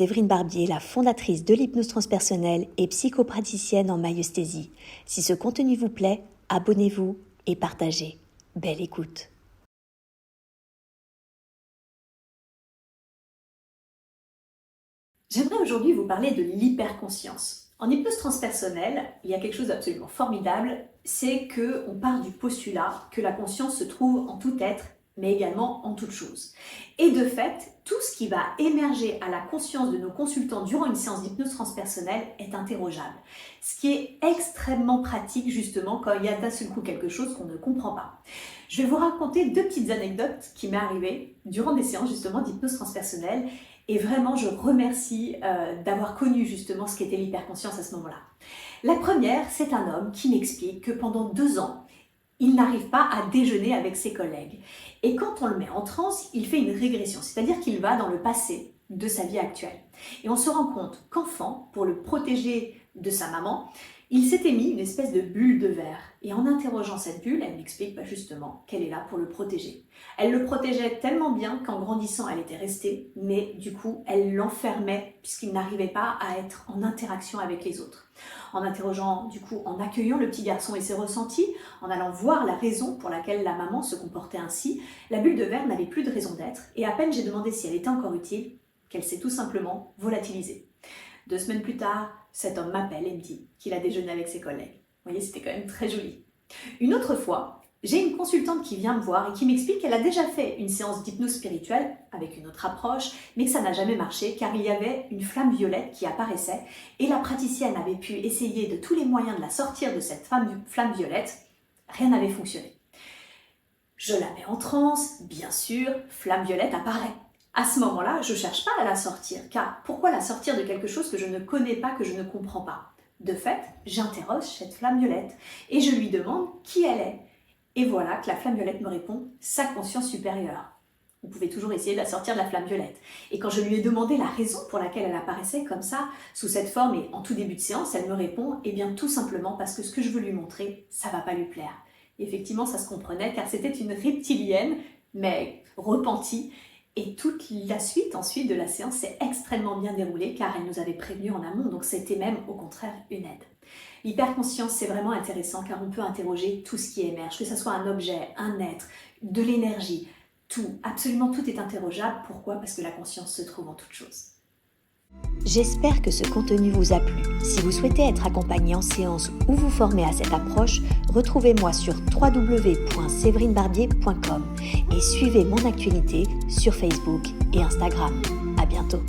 Séverine Barbier, la fondatrice de l'hypnose transpersonnelle et psychopraticienne en maïeusthésie. Si ce contenu vous plaît, abonnez-vous et partagez. Belle écoute. J'aimerais aujourd'hui vous parler de l'hyperconscience. En hypnose transpersonnelle, il y a quelque chose d'absolument formidable, c'est qu'on part du postulat que la conscience se trouve en tout être, mais également en toute chose. Et de fait, tout ce qui va émerger à la conscience de nos consultants durant une séance d'hypnose transpersonnelle est interrogeable. Ce qui est extrêmement pratique justement quand il y a d'un seul coup quelque chose qu'on ne comprend pas. Je vais vous raconter deux petites anecdotes qui m'est arrivées durant des séances justement d'hypnose transpersonnelle. Et vraiment, je remercie d'avoir connu justement ce qu'était l'hyperconscience à ce moment-là. La première, c'est un homme qui m'explique que pendant 2 ans, il n'arrive pas à déjeuner avec ses collègues. Et quand on le met en transe, il fait une régression, c'est-à-dire qu'il va dans le passé de sa vie actuelle. Et on se rend compte qu'enfant, pour le protéger de sa maman, il s'était mis une espèce de bulle de verre. Et en interrogeant cette bulle, elle m'explique justement qu'elle est là pour le protéger. Elle le protégeait tellement bien qu'en grandissant, elle était restée, mais du coup, elle l'enfermait puisqu'il n'arrivait pas à être en interaction avec les autres. En interrogeant, du coup, en accueillant le petit garçon et ses ressentis, en allant voir la raison pour laquelle la maman se comportait ainsi, la bulle de verre n'avait plus de raison d'être et à peine j'ai demandé si elle était encore utile, qu'elle s'est tout simplement volatilisée. 2 semaines plus tard, cet homme m'appelle et me dit qu'il a déjeuné avec ses collègues. Vous voyez, c'était quand même très joli. Une autre fois, j'ai une consultante qui vient me voir et qui m'explique qu'elle a déjà fait une séance d'hypnose spirituelle avec une autre approche, mais que ça n'a jamais marché car il y avait une flamme violette qui apparaissait et la praticienne avait pu essayer de tous les moyens de la sortir de cette flamme violette. Rien n'avait fonctionné. Je la mets en transe, bien sûr, flamme violette apparaît. À ce moment-là, je ne cherche pas à la sortir, car pourquoi la sortir de quelque chose que je ne connais pas, que je ne comprends pas? De fait, j'interroge cette flamme violette et je lui demande qui elle est. Et voilà que la flamme violette me répond « sa conscience supérieure ». On pouvait toujours essayer de la sortir de la flamme violette. Et quand je lui ai demandé la raison pour laquelle elle apparaissait comme ça, sous cette forme et en tout début de séance, elle me répond « eh bien tout simplement parce que ce que je veux lui montrer, ça ne va pas lui plaire ». Effectivement, ça se comprenait car c'était une reptilienne, mais repentie. Et toute la suite ensuite de la séance s'est extrêmement bien déroulée car elle nous avait prévenu en amont, donc c'était même au contraire une aide. L'hyperconscience, c'est vraiment intéressant car on peut interroger tout ce qui émerge, que ce soit un objet, un être, de l'énergie, tout, absolument tout est interrogeable. Pourquoi? Parce que la conscience se trouve en toute chose. J'espère que ce contenu vous a plu. Si vous souhaitez être accompagné en séance ou vous former à cette approche, retrouvez-moi sur www.severinebarbier.com et suivez mon actualité sur Facebook et Instagram. À bientôt.